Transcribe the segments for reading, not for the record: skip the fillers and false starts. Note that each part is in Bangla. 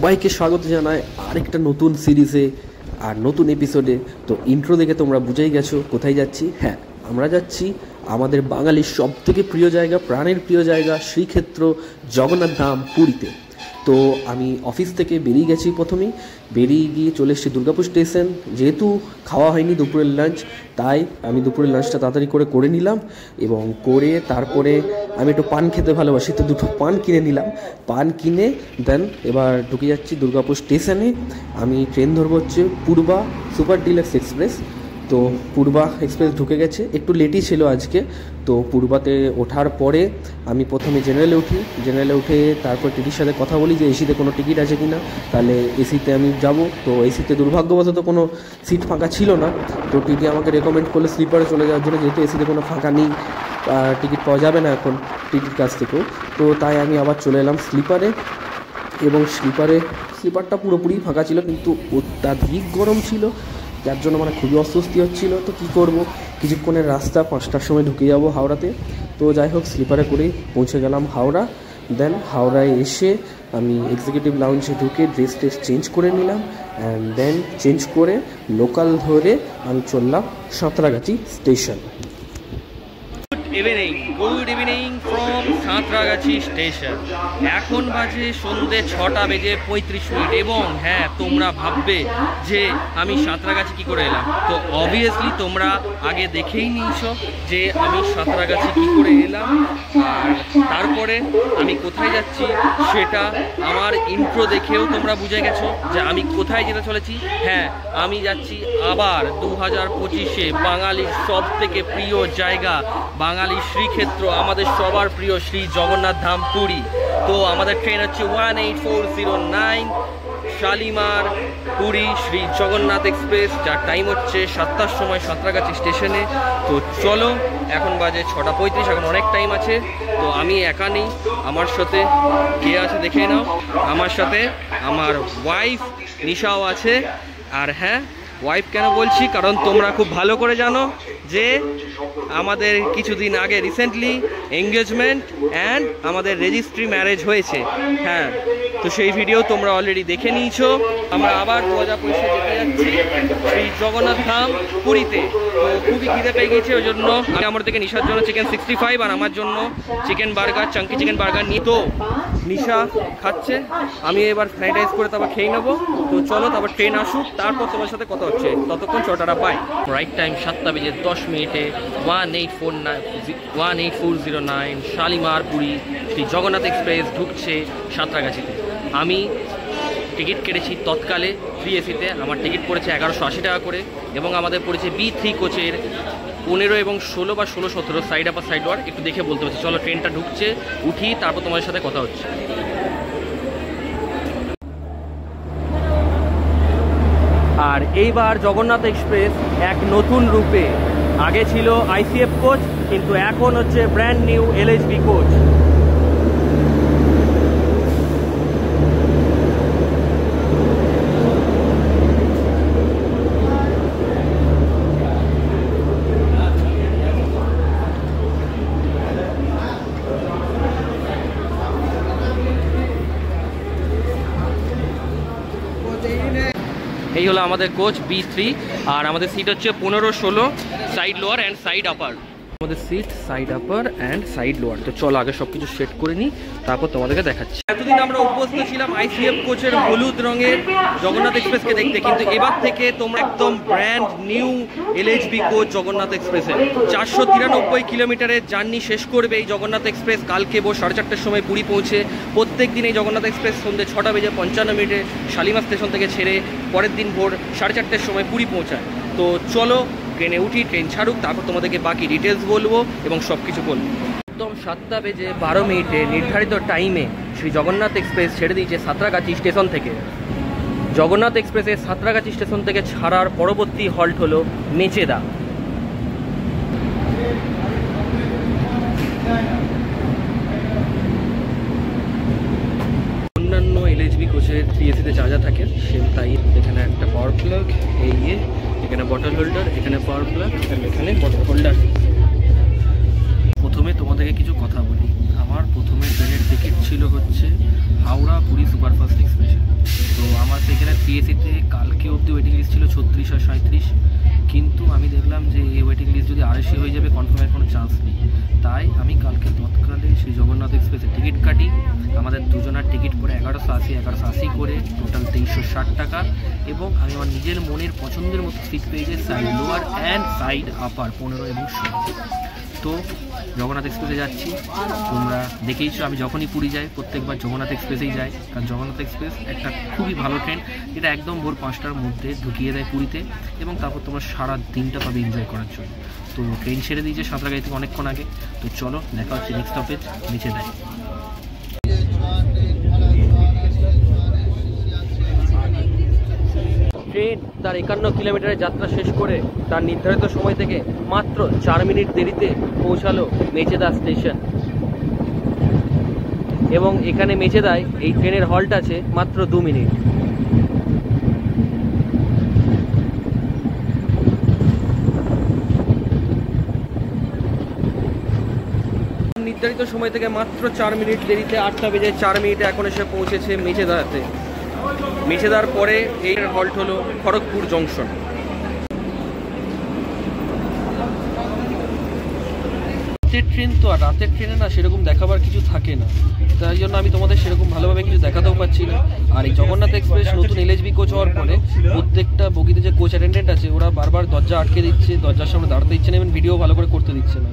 সবাইকে স্বাগত জানাই আরেকটা নতুন সিরিজে আর নতুন এপিসোডে। তো ইন্ট্রো দেখে তোমরা বুঝেই গেছো কোথায় যাচ্ছি। হ্যাঁ, আমরা যাচ্ছি আমাদের বাঙালির সবথেকে প্রিয় জায়গা, প্রাণের প্রিয় জায়গা, শ্রীক্ষেত্র জগন্নাথ ধাম পুরীতে। তো আমি অফিস থেকে বেরিয়ে গেছি, প্রথমেই বেরিয়ে গিয়ে চলে এসেছি দুর্গাপুর স্টেশন। যেহেতু খাওয়া হয়নি দুপুরের লাঞ্চ, তাই আমি দুপুরের লাঞ্চটা তাড়াতাড়ি করে নিলাম এবং করে তারপরে আমি একটু পান খেতে ভালোবাসি, তো দুটো পান কিনে নিলাম। পান কিনে দেন এবার ঢুকে যাচ্ছি দুর্গাপুর স্টেশনে। আমি ট্রেন ধরবো হচ্ছে পূর্বা সুপার ডিলাক্স এক্সপ্রেস। তো পূর্বা এক্সপ্রেস ঢুকে গেছে, একটু লেটই ছিল আজকে। তো পূর্বাতে ওঠার পরে আমি প্রথমে জেনারেলে উঠে তারপর টিটির সাথে কথা বলি যে এসিতে কোনো টিকিট আছে কি না, তাহলে এসিতে আমি যাব। তো এসিতে দুর্ভাগ্যবশত কোনো সিট ফাঁকা ছিল না। তো টিটি আমাকে রেকমেন্ড করলো স্লিপারে চলে যাওয়ার জন্য, যেহেতু এসিতে কোনো ফাঁকা নেই, টিকিট পাওয়া যাবে না এখন টিটির কাছ থেকেও। তো তাই আমি আবার চলে এলাম স্লিপারে, এবং স্লিপারটা পুরোপুরি ফাঁকা ছিল, কিন্তু অত্যাধিক গরম ছিল, যার জন্য মানে খুবই অস্বস্তি হচ্ছিল। তো কী করব, কিছুক্ষণের রাস্তা, 5টার সময় ঢুকে যাব হাওড়াতে। তো যাই হোক, স্লিপারে করেই পৌঁছে গেলাম হাওড়া। দেন হাওড়ায় এসে আমি এক্সিকিউটিভ লাউঞ্জে ঢুকে ড্রেস চেঞ্জ করে নিলাম, অ্যান্ড দেন চেঞ্জ করে লোকাল ধরে আমি চললাম Santragachi station. Good evening from Santragachi station. এখন বাজে সন্ধ্যে 6:35 এবং হ্যাঁ, তোমরা ভাববে যে আমি সাঁতরাগাছি কী করে এলাম। তো অবভিয়াসলি তোমরা আগে দেখেই নিয়েছো যে আমি সাঁতরাগাছি কী করে এলাম, আর তারপরে আমি কোথায় যাচ্ছি সেটা আমার ইন্ট্রো দেখেও তোমরা বুঝে গেছো যে আমি কোথায় যেতে চলেছি। হ্যাঁ, আমি যাচ্ছি আবার 2025-এ বাঙালির সব থেকে প্রিয় জায়গা, বাঙালির শ্রীক্ষেত্র, আমাদের সবার প্রিয় শ্রী জগন্নাথ ধাম পুরী। তো আমাদের ট্রেন হচ্ছে 18409 শালিমার পুরী শ্রী জগন্নাথ এক্সপ্রেস, যার টাইম হচ্ছে 7টার সময় সাঁতরাগাছি স্টেশনে। তো চলো, এখন বাজে 6:35, এখন অনেক টাইম আছে। তো আমি একা নেই, আমার সাথে কে আছে দেখে নাও। আমার সাথে আমার ওয়াইফ নিশাও আছে। আর হ্যাঁ, ওয়াইফ কেন বলছি, কারণ তোমরা খুব ভালো করে জানো যে আমাদের কিছুদিন আগে রিসেন্টলি এঙ্গেজমেন্ট অ্যান্ড আমাদের রেজিস্ট্রি ম্যারেজ হয়েছে। হ্যাঁ, তো সেই ভিডিও তোমরা অলরেডি দেখে নিয়েছো। আমরা আবার 2025-এ যেতে যাচ্ছি শ্রী জগন্নাথ ধাম পুরীতে। তো খুবই খিদে পেয়ে গেছে, ওই জন্য আমি আমার থেকে নিশার জন্য চিকেন 65 আর আমার জন্য chicken burger, Chunky chicken burger নিয়ে। তো নিশা খাচ্ছে, আমি এবার ফ্রাইড রাইস করে তারপর খেয়ে নেবো। তো চলো, তারপর ট্রেন আসুক, তারপর তোমার সাথে কথা হচ্ছে। ততক্ষণ চটাটা পাই। Right time 7:10 18409 Shalimar Puri Shri Jagannath express ঢুকছে সাঁতরাগাছিতে। আমি টিকিট কেটেছি তৎকালে 3 এসিতে, আমার টিকিট পড়েছে 1180 টাকা করে, এবং আমাদের পড়েছে B3 কোচের 15 এবং 16 বা 16-17 সাইড আপ আর সাইড ওয়ার। একটু দেখে বলতে পারছি। চলো, ট্রেনটা ঢুকছে, উঠি, তারপর তোমাদের সাথে কথা হচ্ছে। আর এইবার জগন্নাথ এক্সপ্রেস এক নতুন রূপে, আগে ছিল ICF কোচ, কিন্তু এখন হচ্ছে ব্র্যান্ড নিউ LHB কোচ। এই হলো আমাদের কোচ B3, আর আমাদের সিট হচ্ছে 15-16 side lower and side upper. আমাদের seat side upper and side lower. তো চলো, আগে সব কিছু সেট করে নিই, তারপর তোমাদেরকে দেখাচ্ছি। এতদিন আমরা অভ্যস্ত ছিলাম ICF কোচের হলুদ রঙের জগন্নাথ এক্সপ্রেসকে দেখতে, কিন্তু এবার থেকে তোমরা একদম brand new LHB coach Jagannath এক্সপ্রেসের 493 কিলোমিটারের জার্নি শেষ করবে এই জগন্নাথ এক্সপ্রেস। কালকে ভোর 4:30টার সময় পুরী পৌঁছে, প্রত্যেক দিন এই জগন্নাথ এক্সপ্রেস সন্ধ্যে 6:55 শালিমার স্টেশন থেকে ছেড়ে পরের দিন ভোর 4:30টার সময় পুরী পৌঁছায়। তো চলো, ট্রেনে উঠি, ট্রেন ছাড়ুক, তারপর তোমাদেরকে বাকি ডিটেলস বলবো এবং সব কিছু বলবো। একদম 7:12 নির্ধারিত টাইমে শ্রী জগন্নাথ এক্সপ্রেস ছেড়ে দিয়েছে সাঁতরাগাছি স্টেশন থেকে। জগন্নাথ এক্সপ্রেসের সাঁতরাগাছি স্টেশন থেকে ছাড়ার পরবর্তী হল্ট হলো মেচেদা। অন্যান্য LHB কোচের PSC-তে যা যা থাকে সেম তাই। এখানে একটা পাওয়ার প্লাগ, এখানে বটল হোল্ডার, এখানে পাওয়ার প্লাগ, আর এখানে বটল হোল্ডার। প্রথমে তোমাদেরকে কিছু কথা বলি। আমার প্রথমে ট্রেনের টিকিট ছিল হচ্ছে হাওড়া পুরী সুপারফাস্ট এক্সপ্রেস। তো আমার সেখানে PSC-তে কালকে অবধি ওয়েটিং লিস্ট ছিল 36 আর 37, কিন্তু আমি দেখলাম যে এই ওয়েটিং লিস্ট যদি 80 হয়ে যাবে, কনফার্মের কোনো চান্স নেই। তাই আমি কালকে তৎকালে শ্রী জগন্নাথ এক্সপ্রেসের টিকিট কাটি। আমাদের দুজনের টিকিট পড়ে 1180 করে টোটাল 2360 টাকা। এবং আমি আমার নিজের মনের পছন্দের মতো সিট পেয়ে যাই, সাইড লোয়ার অ্যান্ড সাইড আপার 15 এবং 16। তো জগন্নাথ এক্সপ্রেসে যাচ্ছি। তোমরা দেখেইছো আমি যখনই পুরী যাই প্রত্যেকবার জগন্নাথ এক্সপ্রেসেই যাই, কারণ জগন্নাথ এক্সপ্রেস একটা খুবই ভালো ট্রেন, যেটা একদম ভোর 5টার মধ্যে ঢুকিয়ে দেয় পুরীতে, এবং তারপর তোমরা সারা দিনটা পাবে এনজয় করার জন্য। তো ট্রেন ছেড়ে দিয়েছে সাঁতরাগাছি থেকে অনেকক্ষণ আগে। তো চলো দেখা হচ্ছে নেক্সট স্টপেজ মেচেদায়। ট্রেন তার 51 কিলোমিটারের যাত্রা শেষ করে তার নির্ধারিত সময় থেকে মাত্র 4 মিনিট দেরিতে পৌঁছালো মেচেদা স্টেশন। এবং এখানে মেচেদায় এই ট্রেনের হল্ট আছে মাত্র 2 মিনিট। নির্ধারিত সময় থেকে মাত্র 4 মিনিট দেরিতে 8:04 এখন এসে পৌঁছেছে মেচেদাতে। মেচেদার পরে এই হল্ট হলো খড়গপুর জংশন। রাতের ট্রেন তো, আর রাতের ট্রেনে না সেরকম দেখাবার কিছু থাকে না, তাই জন্য আমি তোমাদের সেরকম ভালোভাবে কিছু দেখাতেও পারছি না। আর এই জগন্নাথ এক্সপ্রেস নতুন LHB কোচ হওয়ার পরে প্রত্যেকটা বগিতে যে কোচ অ্যাটেন্ডেন্ট আছে ওরা বারবার দরজা আটকে দিচ্ছে, দরজার সামনে দাঁড়াতে দিচ্ছে না, এবং ভিডিও ভালো করে করতে দিচ্ছে না।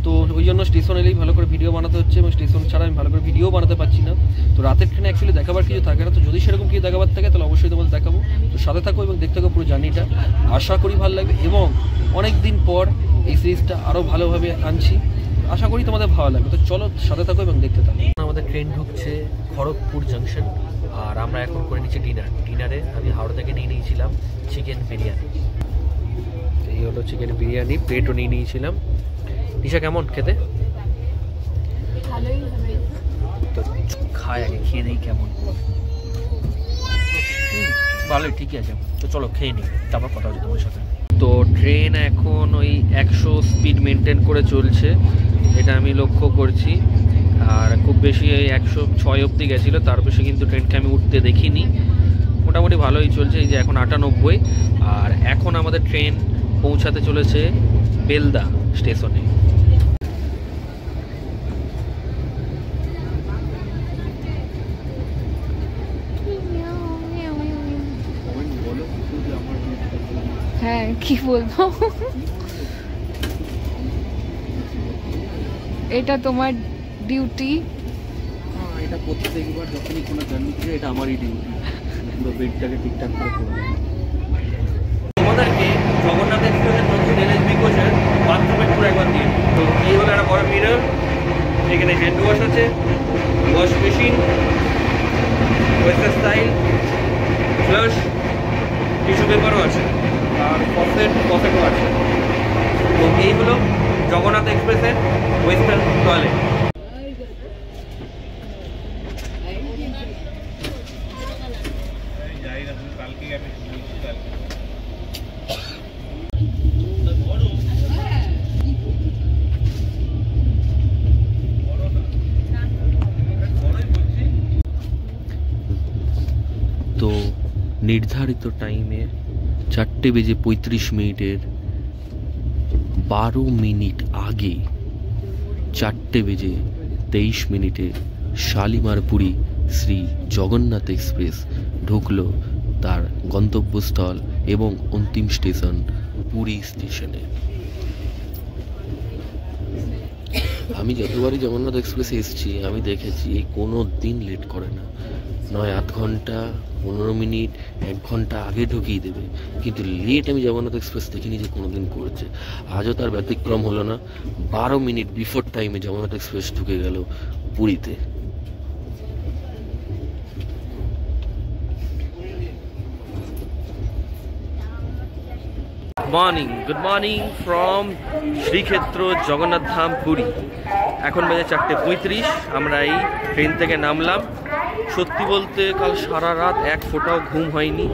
তো ওই জন্য স্টেশন এলেই ভালো করে ভিডিও বানাতে হচ্ছে, এবং স্টেশন ছাড়া আমি ভালো করে ভিডিও বানাতে পারছি না। তো রাতের ট্রেনে অ্যাকচুয়ালি দেখাবার কিছু থাকে না। তো যদি সেরকম কিছু দেখাবার থাকে তাহলে অবশ্যই তোমাদের দেখাবো। তো সাথে থাকো এবং দেখতে থাকো পুরো জার্নিটা, আশা করি ভালো লাগবে। এবং অনেক দিন পর এই সিরিজটা আরও ভালোভাবে আনছি, আশা করি তোমাদের ভালো লাগবে। তো চলো সাথে থাকো এবং দেখতে থাকো। আমাদের ট্রেন ঢুকছে খড়গপুর জংশন, আর আমরা এখন করে নিচ্ছি ডিনারে আমি হাওড়া থেকে নিয়ে নিয়েছিলাম চিকেন বিরিয়ানি। এই হলো চিকেন বিরিয়ানি, প্লেটও নিয়ে নিয়েছিলাম। নিশা কেমন খেতে? তো খাই আগে, খেয়ে নেই কেমন। ভালোই, ঠিকই আছে। তো চলো খেয়ে নিই, তারপর কথা হচ্ছে তোমার সাথে। তো ট্রেন এখন ওই 100 স্পিড মেনটেন করে চলছে, এটা আমি লক্ষ্য করছি। আর খুব বেশি ওই 106 অবধি গেছিলো, তার বেশি কিন্তু ট্রেনকে আমি উঠতে দেখিনি। মোটামুটি ভালোই চলছে। এই যে এখন 98। আর এখন আমাদের ট্রেন পৌঁছাতে চলেছে বেলদা স্টেশনে। হ্যাঁ, কি বলবো, এটা তোমার ডিউটি। এটা প্রত্যেকবার যখনই কোনো জার্নি করে এটা আমারই ডিউটি, পুরো বেডটাকে ঠিকঠাক করে করবো। তোমাদেরকে জগন্নাথ এক্সপ্রেসের নতুন LHB কোচের বাথরুমের ট্যুর একবার দিয়ে। তো এই হলো একটা বড় মিরর, এখানে হ্যান্ড ওয়াশ আছে, wash machine, western style, flush, tissue পেপারও আছে, আর পকেটও আছে। তো এই হলো জগন্নাথ এক্সপ্রেসের ওয়েস্টার্ন টয়লেট। তো নির্ধারিত টাইমে 4:35 12 মিনিট আগে 4:23 শালিমারপুরী শ্রী জগন্নাথ এক্সপ্রেস ঢুকলো তার গন্তব্যস্থল এবং অন্তিম স্টেশন পুরী স্টেশনে। আমি যতবারই জগন্নাথ এক্সপ্রেসে এসেছি আমি দেখেছি এই কোনো দিন লেট করে না, নয় আধ ঘন্টা 15 মিনিট 1 ঘন্টা আগে ঢুকিয়ে দেবে, কিন্তু লেট আমি জগন্নাথ এক্সপ্রেস দেখিনি যে কোনো দিন করেছে। আজও তার ব্যতিক্রম হলো না, 12 মিনিট বিফোর টাইমে জগন্নাথ এক্সপ্রেস ঢুকে গেল পুরীতে। Good morning from Shrikshetra Jagannath Dham Puri. এখন বাজে 4:35, আমরা এই ট্রেন থেকে নামলাম। সত্যি বলতে কাল সারা রাত এক ফোঁটাও ঘুম হয়নি,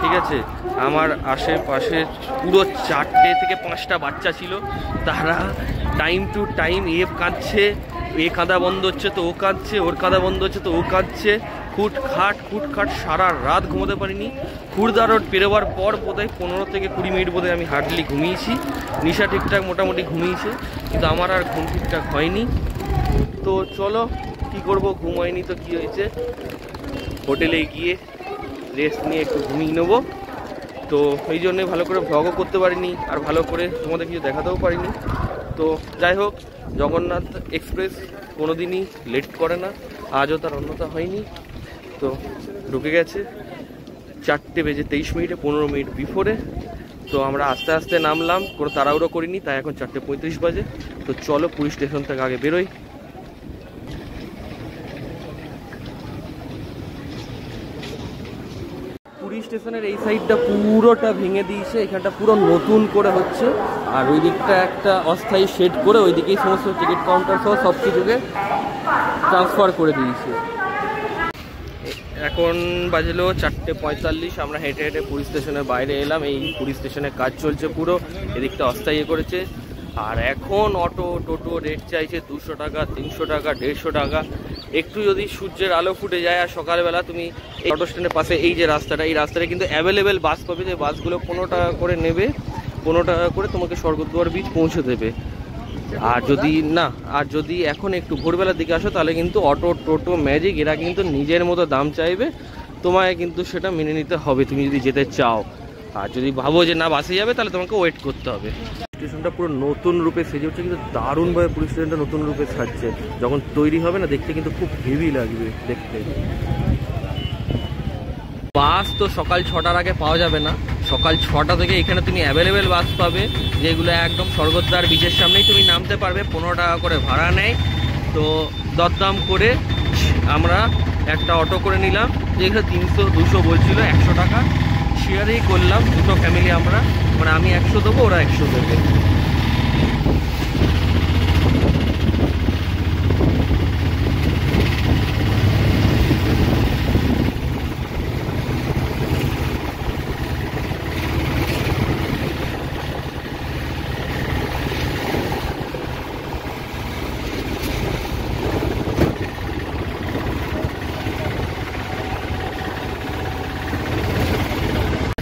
ঠিক আছে। আমার আশেপাশে পুরো 4টে থেকে 5টা বাচ্চা ছিল, তারা টাইম টু টাইম কাঁদছে, কাঁদা বন্ধ হচ্ছে তো ও কাঁদছে, ওর কাঁদা বন্ধ হচ্ছে তো ও কাঁদছে। খুটখাট সারা রাত ঘুমোতে পারিনি। খুরদা রোড পেরোবার পর বোধহয় 15 থেকে 20 মিনিট বোধহয় আমি হার্ডলি ঘুমিয়েছি। নিশা ঠিকঠাক মোটামুটি ঘুমিয়েছে, কিন্তু আমার আর ঘুম ঠিকঠাক হয়নি। তো চলো কি করব, ঘুম হয়নি তো কি হয়েছে, হোটেলে গিয়ে রেস্ট নিয়ে একটু ঘুমিয়ে নেবো। তো এই জন্যে ভালো করে ভ্লগও করতে পারিনি, আর ভালো করে তোমাদের কিছু দেখাতেও পারিনি। তো যাই হোক, জগন্নাথ এক্সপ্রেস কোনো দিনই লেট করে না, আজও তার অন্যতা হয়নি। তো ঢুকে গেছে 4:23, 15 মিনিট বিফোরে। তো আমরা আস্তে আস্তে নামলাম, কোনো তাড়াহুড়ো করিনি, তাই এখন 4:35 বাজে। তো চলো পুরী স্টেশন থেকে আগে বেরোই। পুরী স্টেশনের এই সাইডটা পুরোটা ভেঙে দিয়েছে, এখানটা পুরো নতুন করে হচ্ছে। আর ওই দিকটা একটা অস্থায়ী শেড করে ওই দিকেই সমস্ত টিকিট কাউন্টার সহ সব কিছুকে ট্রান্সফার করে দিয়েছে। এখন বাজলো 4:45, আমরা হেঁটে হেঁটে পুরী স্টেশনের বাইরে এলাম। এই পুরী স্টেশনে কাজ চলছে পুরো, এদিকটা অস্থায়ী করেছে। আর এখন অটো টোটো রেট চাইছে 200 টাকা, 300 টাকা, 150 টাকা। একটু যদি সূর্যের আলো ফুটে যায় আর সকালবেলা তুমি এই অটো স্ট্যান্ডের পাশে এই যে রাস্তাটা, এই রাস্তাটা কিন্তু অ্যাভেলেবেল বাস পাবে, যে বাসগুলো 15 টাকা করে নেবে, 15 টাকা করে তোমাকে স্বর্গদ্বার বীচ পৌঁছে দেবে। আর যদি এখন একটু ভোরবেলার দিকে আসো তাহলে কিন্তু অটো টোটো ম্যাজিক এরা কিন্তু নিজের মতো দাম চাইবে, তোমায় কিন্তু সেটা মেনে নিতে হবে তুমি যদি যেতে চাও। আর যদি ভাবো যে না বাসে যাবে তাহলে তোমাকে ওয়েট করতে হবে। স্টেশনটা পুরো নতুন রূপে সেজে উঠছে, কিন্তু দারুণভাবে পুরী স্টেশনটা নতুন রূপে সাজছে। যখন তৈরি হবে না দেখতে কিন্তু খুব হেভি লাগবে দেখতে। বাস তো সকাল 6টার আগে পাওয়া যাবে না, সকাল 6টা থেকে এখানে তুমি অ্যাভেলেবেল বাস পাবে, যেগুলো একদম স্বর্গদ্বার বিচের সামনেই তুমি নামতে পারবে। 15 টাকা করে ভাড়া নেয়। তো দরদাম করে আমরা একটা অটো করে নিলাম, যেখানে 300-200 বলছিল, 100 টাকা শেয়ারেই করলাম দুটো ফ্যামিলি আমরা, মানে আমি 100 দেবো, ওরা 100 দেবে।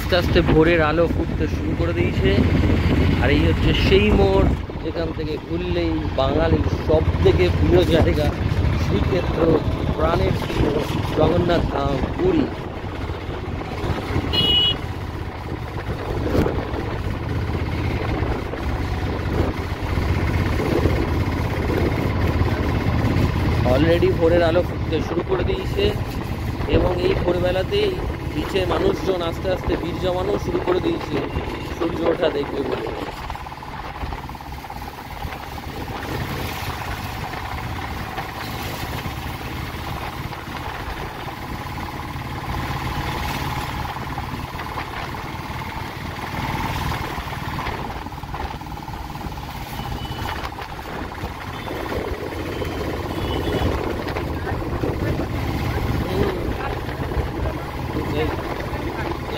আস্তে আস্তে ভোরের আলো ফুটতে শুরু করে দিয়েছে। আর এই হচ্ছে সেই মোড়, যেখান থেকে ঘুরলেই বাঙালির সব থেকে প্রিয় জায়গা শ্রীক্ষেত্র, প্রাণের জগন্নাথ ধাম পুরী। অলরেডি ভোরের আলো ফুটতে শুরু করে দিয়েছে, এবং এই ভোরবেলাতেই বিচে মানুষজন আস্তে আস্তে ভিড় জমানো শুরু করে দিয়েছে সূর্য ওঠা দেখবে বলে।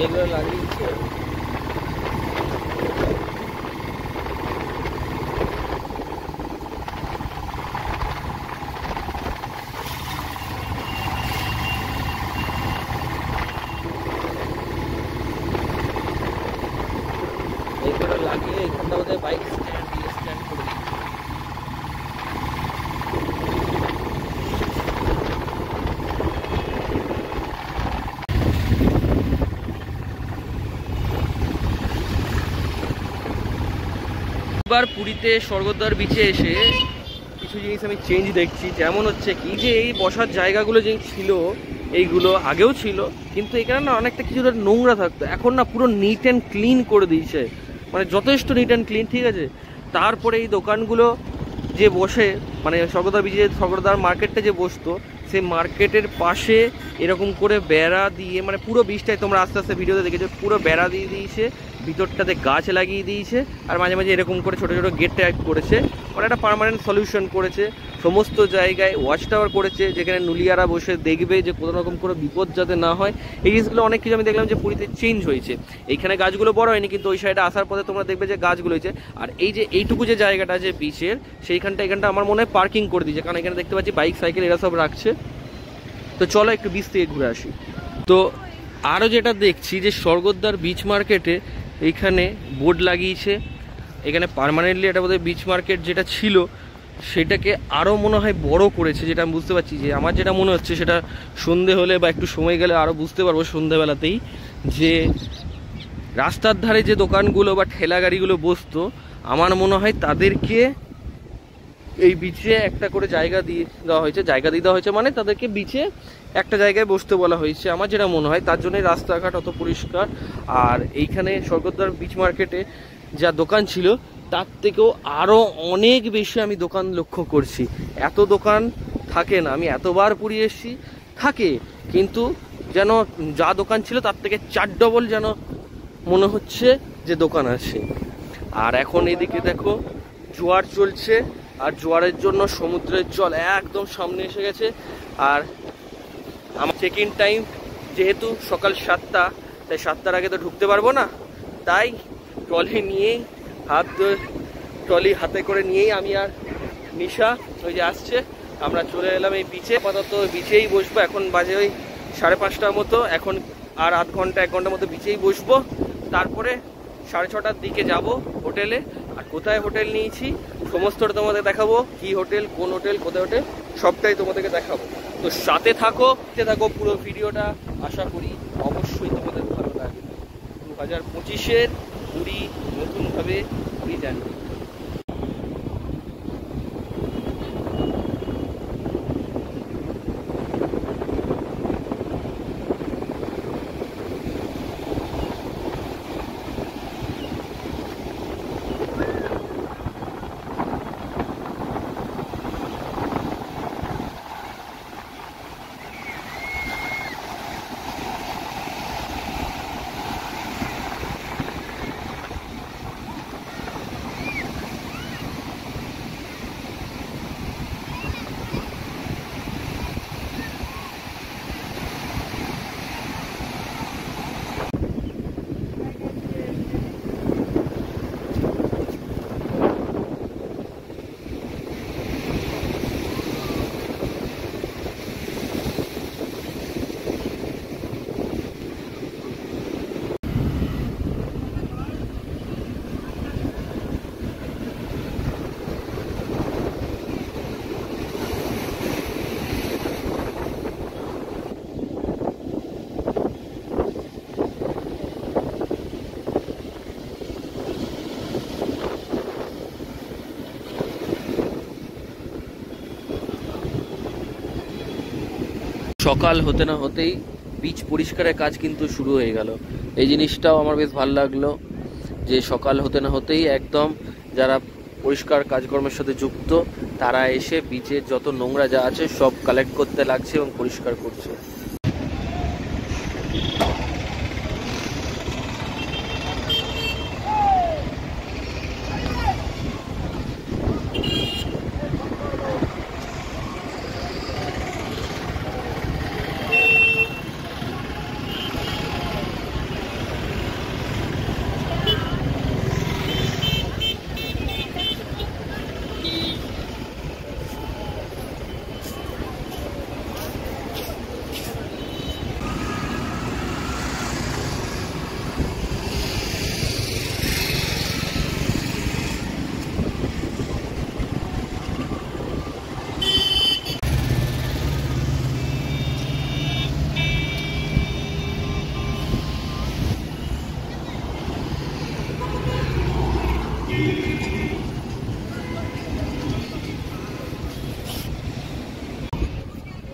এগুলো লাগিয়েছে। এগুলো লাগিয়ে এখানটা বোধহয় বাইক স্ট্যান্ড করে দিচ্ছে। এবার পুরীতে স্বর্গদ্বার বিচে এসে কিছু জিনিস আমি চেঞ্জ দেখছি, যেমন হচ্ছে কি যে এই বসার জায়গাগুলো যে ছিল এইগুলো আগেও ছিল, কিন্তু এখানে না অনেকটা কিছুটা নোংরা থাকতো, এখন না পুরো নিট অ্যান্ড ক্লিন করে দিয়েছে, মানে যথেষ্ট নিট অ্যান্ড ক্লিন, ঠিক আছে। তারপরে এই দোকানগুলো যে বসে, মানে স্বর্গদ্বার বিচে স্বর্গদ্বার মার্কেটটা যে বসতো, সেই মার্কেটের পাশে এরকম করে বেড়া দিয়ে, মানে পুরো বীজটাই তোমরা আস্তে আস্তে ভিডিওতে দেখেছো, পুরো বেড়া দিয়ে দিয়েছে, ভিতরটাতে গাছ লাগিয়ে দিয়েছে, আর মাঝে মাঝে এরকম করে ছোটো ছোটো গেট টাইপ করেছে, মানে একটা পার্মানেন্ট সলিউশন করেছে। সমস্ত জায়গায় ওয়াচ টাওয়ার করেছে, যেখানে নুলিয়ারা বসে দেখবে যে কোনো রকম কোনো বিপদ যাতে না হয়। এই জিনিসগুলো অনেক কিছু আমি দেখলাম যে পুরীতে চেঞ্জ হয়েছে। এইখানে গাছগুলো বড় হয়নি, কিন্তু ওই সাইডে আসার পথে তোমরা দেখবে যে গাছগুলো হয়েছে। আর এই যে এইটুকু যে জায়গাটা আছে বিচের, এখানটা আমার মনে হয় পার্কিং করে দিয়েছে, কারণ এখানে দেখতে পাচ্ছি বাইক সাইকেল এরা সব রাখছে। তো চলো একটু বিচ থেকে ঘুরে আসি। তো আরও যেটা দেখছি যে স্বর্গদ্বার বিচ মার্কেটে এইখানে বোর্ড লাগিয়েছে, এখানে পার্মানেন্টলি এটা বোধহয় বিচ মার্কেট যেটা ছিল সেটাকে আরও মনে হয় বড় করেছে, যেটা আমি বুঝতে পারছি। যে আমার যেটা মনে হচ্ছে সেটা সন্ধে হলে বা একটু সময় গেলে আরও বুঝতে পারবো সন্ধেবেলাতেই, যে রাস্তার ধারে যে দোকানগুলো বা ঠেলা গাড়িগুলো বসতো, আমার মনে হয় তাদেরকে এই বিচে একটা করে জায়গা দিয়ে দেওয়া হয়েছে, মানে তাদেরকে বিচে একটা জায়গায় বসতে বলা হয়েছে, আমার যেটা মনে হয়। তার জন্যই রাস্তাঘাট অত পরিষ্কার। আর এইখানে স্বর্গদ্বার বিচ মার্কেটে যা দোকান ছিল তার থেকেও আরও অনেক বেশি আমি দোকান লক্ষ্য করছি। এত দোকান থাকে না, আমি এতবার পুরী এসেছি, থাকে, কিন্তু যেন যা দোকান ছিল তার থেকে 4 ডবল যেন মনে হচ্ছে যে দোকান আছে। আর এখন এদিকে দেখো জোয়ার চলছে, আর জোয়ারের জন্য সমুদ্রের জল একদম সামনে এসে গেছে। আর আমার চেক ইন টাইম যেহেতু সকাল 7টা, তাই 7টার আগে তো ঢুকতে পারবো না, তাই ট্রলি হাতে করে নিয়েই আমি আর নিশা ওই যে আসছে, আমরা চলে এলাম এই বিচে। আপাতত বিচেই বসবো, এখন বাজে ওই 5:30টার মতো, এখন আর আধ ঘন্টা 1 ঘন্টার মতো বিচেই বসবো। তারপরে 6:30টার দিকে যাব হোটেলে। আর কোথায় হোটেল নিয়েছি সমস্তটা তোমাদের দেখাবো, কি হোটেল, কোন হোটেল, কোথায় হোটেল, সবটাই তোমাদেরকে দেখাবো। তো সাথে থাকো পুরো ভিডিওটা, আশা করি অবশ্যই তোমাদের ভালো লাগবে। 2025-এর পুরী নতুনভাবে পুরী জানি। সকাল হতে না হতেই বিচ পরিষ্কারের কাজ কিন্তু শুরু হয়ে গেল। এই জিনিসটাও আমার বেশ ভালো লাগলো, যে সকাল হতে না হতেই একদম যারা পরিষ্কার কাজকর্মের সাথে যুক্ত তারা এসে বিচের যত নোংরা যা আছে সব কালেক্ট করতে লাগছে এবং পরিষ্কার করছে।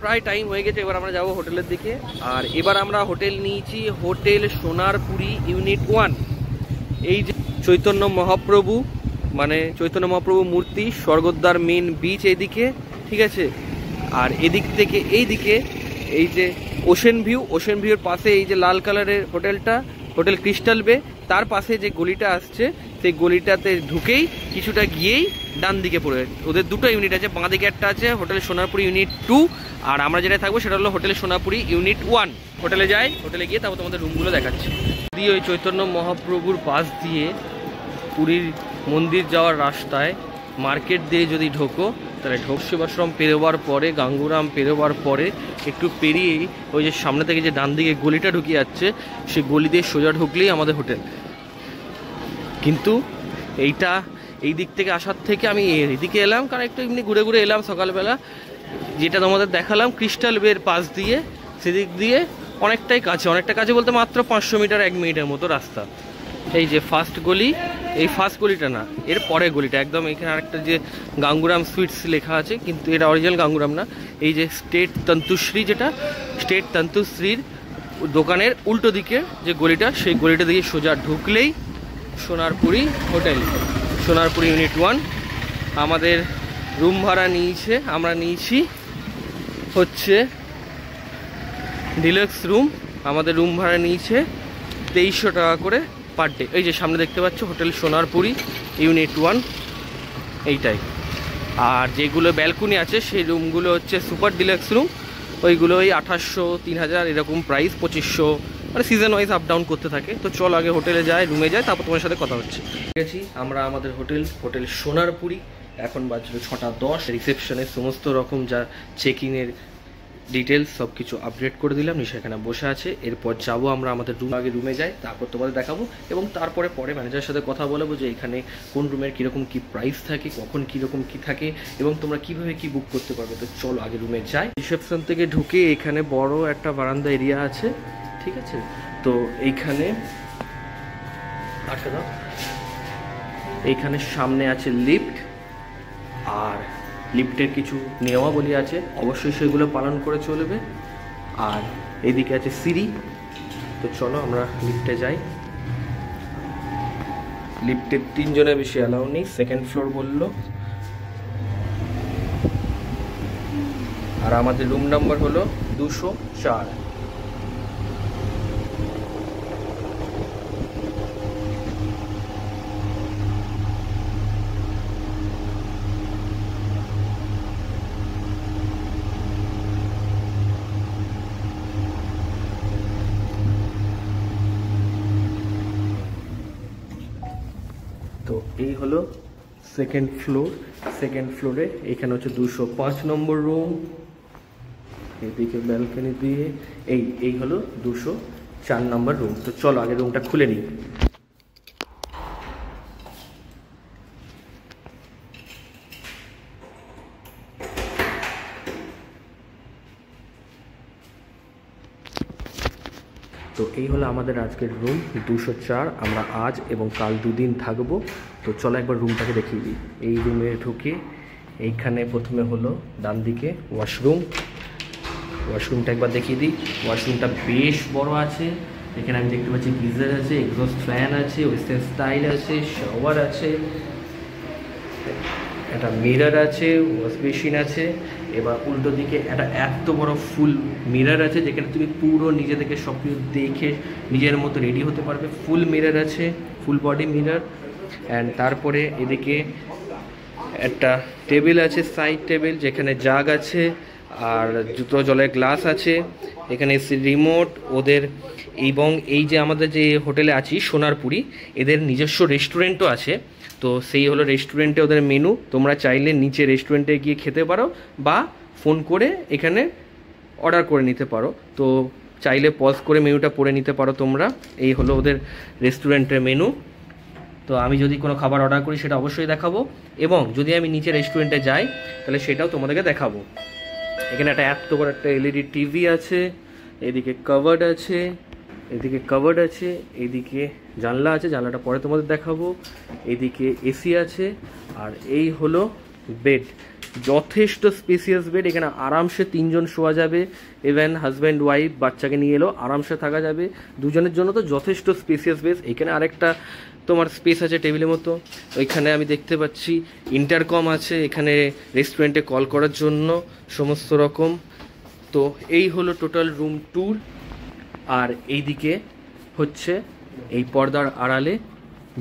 প্রায় টাইম হয়ে গেছে, এবার আমরা যাবো হোটেলের দিকে। আর এবার আমরা হোটেল নিয়েছি হোটেল সোনারপুরি ইউনিট 1। এই যে চৈতন্য মহাপ্রভু মানে চৈতন্য মহাপ্রভু মূর্তি, স্বর্গদ্বার মেন বিচ এইদিকে, ঠিক আছে। আর এদিক থেকে এইদিকে এই যে ওশেন ভিউর পাশে এই যে লাল কালারের হোটেলটা, হোটেল ক্রিস্টাল বে, তার পাশে যে গলিটা আসছে সেই গলিটাতে ঢুকেই কিছুটা গিয়েই ডান দিকে পড়ে ওদের দুটো ইউনিট আছে। বাঁ দিকে একটা আছে হোটেল সোনারপুরি ইউনিট 2, আর আমরা যেটা থাকবো সেটা হলো হোটেল সোনারপুরি ইউনিট 1। হোটেলে যাই, হোটেলে গিয়ে তারপর তোমাদের রুমগুলো দেখাচ্ছি। দিয়ে ওই চৈতন্য মহাপ্রভুর পাশ দিয়ে পুরীর মন্দির যাওয়ার রাস্তায় মার্কেট দিয়ে যদি ঢোকো, তাহলে সেবাশ্রম পেরোবার পরে, গাঙ্গুরাম পেরোবার পরে একটু পেরিয়েই ওই যে সামনে থেকে যে ডান দিকে গলিটা ঢুকে যাচ্ছে, সেই গলি দিয়ে সোজা ঢুকলেই আমাদের হোটেল। কিন্তু এই দিক থেকে আসার থেকে আমি এদিকে এলাম, কারণ একটু এমনি ঘুরে ঘুরে এলাম সকালবেলা। যেটা তোমাদের দেখালাম ক্রিস্টাল বের পাশ দিয়ে, সেদিক দিয়ে অনেকটা কাছে বলতে মাত্র 500 মিটার 1 মিনিটের মতো রাস্তা। এই যে ফার্স্ট গলি, এই ফার্স্ট গলিটা না, এর পরে গলিটা একদম। এখানে আরেকটা যে গাঙ্গুরাম সুইটস লেখা আছে, কিন্তু এটা অরিজিনাল গাঙ্গুরাম না। এই যে স্টেট তন্তুশ্রীর দোকানের উল্টো দিকে যে গলিটা, সেই গলিটা দিয়ে সোজা ঢুকলেই সোনারপুরি হোটেল, সোনারপুরি ইউনিট 1। আমাদের রুম ভাড়া আমরা নিয়েছি হচ্ছে ডিলাক্স রুম। আমাদের রুম ভাড়া নিয়েছে 2300 টাকা করে পার ডে। এই যে সামনে দেখতে পাচ্ছ হোটেল সোনারপুরি ইউনিট 1 এইটাই। আর যেগুলো ব্যালকনি আছে সেই রুমগুলো হচ্ছে সুপার ডিলাক্স রুম, ওইগুলো ওই 2800 3000 এরকম প্রাইস, 2500, মানে সিজন ওয়াইজ আপ ডাউন করতে থাকে। তো চল আগে হোটেলে যাই, রুমে যাই, তারপর তোমার সাথে কথা হচ্ছে। ঠিক আছে, আমরা আমাদের হোটেল সোনারপুরি, এখন বাজলো 6:10। রিসেপশনে সমস্ত রকম যা চেকিংয়ের ডিটেলস সব কিছু আপডেট করে দিলাম, নিশা এখানে বসে আছে। এরপর যাবো আমরা আমাদের আগে রুমে যাই, তারপর তোমাদের দেখাবো এবং তারপরে ম্যানেজারের সাথে কথা বলবো যে এখানে কোন রুমের কীরকম কী প্রাইস থাকে, কখন কীরকম কী থাকে এবং তোমরা কীভাবে কী বুক করতে পারবে। তো চলো আগে রুমে যাই। রিসেপশন থেকে ঢুকে এখানে বড় একটা বারান্দা এরিয়া আছে, ঠিক আছে। তো এইখানে এইখানে সামনে আছে লিফট, আর লিফটের কিছু নিয়মাবলী আছে, অবশ্যই সেগুলো পালন করে চলবে। আর এইদিকে আছে সিঁড়ি। তো চলো আমরা লিফটে যাই। লিফটে 3 জনের বেশি অ্যালাউ নেই, 2nd ফ্লোর বললো। আর আমাদের রুম নাম্বার হলো 204। তো এই হলো 2nd ফ্লোর। 2nd ফ্লোরে এখানে হচ্ছে 205 নম্বর রুম। এদিকে ব্যালকনি দিয়ে এই হলো 204 নম্বর রুম। তো চলো আগে রুমটা খুলে নিই। তো এই হলো আমাদের আজকের রুম 204। আমরা আজ এবং কাল 2 দিন থাকবো। তো চলো একবার রুমটাকে দেখিয়ে দিই। এই রুমে ঢুকে এইখানে প্রথমে হলো ডান দিকে ওয়াশরুমটা একবার দেখিয়ে দিই। ওয়াশরুমটা বেশ বড় আছে। এখানে আমি দেখতে পাচ্ছি গিজার আছে, এক্সস্ট ফ্যান আছে, ওয়েস্টার্ন স্টাইল আছে, শাওয়ার আছে, একটা মিরর আছে, ওয়াশ বেসিন আছে। এবার উল্টো দিকে একটা এত বড় ফুল মিরর আছে, যেখানে তুমি পুরো নিজে থেকে সব কিছু দেখে নিজের মতো রেডি হতে পারবে। ফুল মিরর আছে, ফুল বডি মিরর। অ্যান্ড তারপরে এদিকে একটা টেবিল আছে, সাইড টেবিল, যেখানে জাগ আছে আর জুতো জলের গ্লাস আছে। এখানে রিমোট ওদের, এবং এই যে আমাদের যে হোটেলে আছি সোনারপুরি, এদের নিজস্ব রেস্টুরেন্টও আছে। তো সেই হলো রেস্টুরেন্টে ওদের মেনু। তোমরা চাইলে নিচে রেস্টুরেন্টে গিয়ে খেতে পারো বা ফোন করে এখানে অর্ডার করে নিতে পারো। তো চাইলে পজ করে মেনুটা পড়ে নিতে পারো তোমরা। এই হলো ওদের রেস্টুরেন্টের মেনু। তো আমি যদি কোনো খাবার অর্ডার করি সেটা অবশ্যই দেখাবো, এবং যদি আমি নিচে রেস্টুরেন্টে যাই তাহলে সেটাও তোমাদেরকে দেখাবো। এখানে একটা এত বড় একটা এলইডি টিভি আছে, এদিকে কাভার্ড আছে, এইদিকে জানলা আছে, জানলাটা পরে তোমাদের দেখাবো। এইদিকে এসি আছে, আর এই হলো বেড। যথেষ্ট স্পেসিয়াস বেড, এখানে আরামসে 3 জন শোয়া যাবে, ইভেন হাজব্যান্ড ওয়াইফ বাচ্চাকে নিয়ে এলেও আরামসে থাকা যাবে, দুজনের জন্য তো যথেষ্ট স্পেসিয়াস বেড। এখানে আরেকটা তোমার স্পেস আছে টেবিলের মতো, ওইখানে আমি দেখতে পাচ্ছি ইন্টারকম আছে, এখানে রেস্টুরেন্টে কল করার জন্য সমস্ত রকম। তো এই হলো টোটাল রুম ট্যুর। আর এইদিকে হচ্ছে এই পর্দার আড়ালে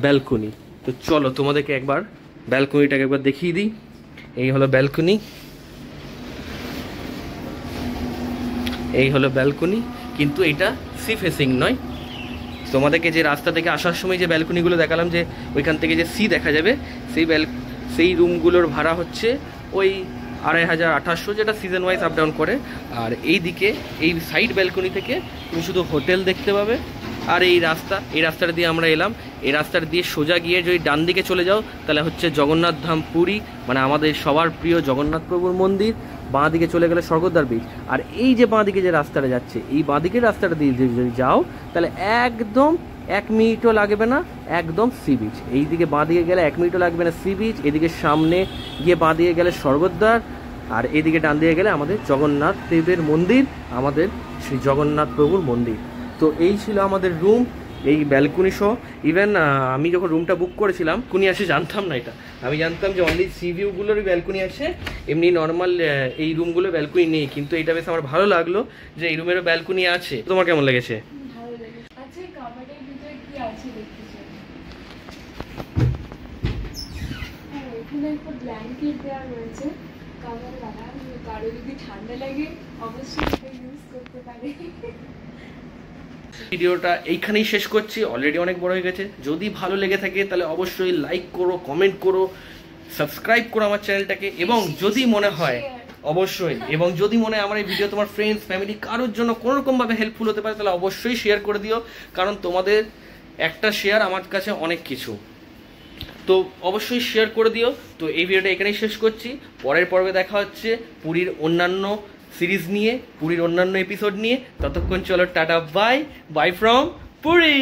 ব্যালকনি। তো চলো তোমাদেরকে একবার ব্যালকনিটাকে একবার দেখিয়ে দিই। এই হলো ব্যালকনি, এই হলো ব্যালকনি, কিন্তু এটা সি ফেসিং নয়। তোমাদেরকে যে রাস্তা থেকে আসার সময় যে ব্যালকনিগুলো দেখালাম, যে ওইখান থেকে যে সি দেখা যাবে, সেই রুমগুলোর ভাড়া হচ্ছে ওই 2500, যেটা সিজন ওয়াইজ আপ ডাউন করে। আর এই দিকে এই সাইড ব্যালকনি থেকে তুমি শুধু হোটেল দেখতে পাবে। আর এই রাস্তাটা দিয়ে আমরা এলাম, এই রাস্তাটা দিয়ে সোজা গিয়ে যদি ডান দিকে চলে যাও তাহলে হচ্ছে জগন্নাথ ধাম পুরী, মানে আমাদের সবার প্রিয় জগন্নাথ প্রভুর মন্দির। বাঁ দিকে চলে গেলে স্বর্গদ্বার বীচ। আর এই যে বাঁ দিকে যে রাস্তাটা যাচ্ছে, এই বাঁ দিকের রাস্তাটা দিয়ে যদি যাও তাহলে একদম 1 মিনিটও লাগবে না, একদম সি বিচ। এই দিকে বাঁ দিকে গেলে 1 মিনিটও লাগবে না, সি বিচ। এদিকে সামনে গিয়ে বাঁ দিকে গেলে স্বর্গদ্বার, আর এদিকে ডান দিকে গেলে আমাদের জগন্নাথ দেবের মন্দির, আমাদের শ্রী জগন্নাথ প্রভুর মন্দির। তো এই ছিল আমাদের রুম, এই ব্যালকনি সহ। ইভেন আমি যখন রুমটা বুক করেছিলাম কোনি আসে জানতাম না এটা, আমি জানতাম যে অনলি সি ভিউগুলোরই ব্যালকনি আছে, এমনি নর্মাল এই রুমগুলো ব্যালকনি নেই। কিন্তু এটা বেশ আমার ভালো লাগলো যে এই রুমেরও ব্যালকনি আছে। তোমার কেমন লেগেছে? ভালো লেগেছে। আচ্ছা, কাবাডের ভিতরে কি আছে দেখতে চাই? হ্যাঁ, এখানে একটা ব্ল্যাঙ্কেট দেওয়া রয়েছে কাভার বানা, কারো যদি ঠান্ডা লাগে অবশ্যই এটা ইউজ করতে পারে। ভিডিওটা এইখানেই শেষ করছি, অলরেডি অনেক বড় হয়ে গেছে। যদি ভালো লেগে থাকে তাহলে অবশ্যই লাইক করো, কমেন্ট করো, সাবস্ক্রাইব করো আমার চ্যানেলটাকে। এবং যদি মনে হয় অবশ্যই, এবং যদি মনে হয় আমার এই ভিডিও তোমার ফ্রেন্ডস ফ্যামিলি কারোর জন্য কোনো রকমভাবে হেল্পফুল হতে পারে তাহলে অবশ্যই শেয়ার করে দিও, কারণ তোমাদের একটা শেয়ার আমার কাছে অনেক কিছু। তো অবশ্যই শেয়ার করে দিও। তো এই ভিডিওটা এখানেই শেষ করছি, পরের পর্বে দেখা হচ্ছে পুরীর অন্যান্য সিরিজ নিয়ে, পুরীর অন্যান্য এপিসোড নিয়ে। ততক্ষণ চলো tata, bye buy from Puri.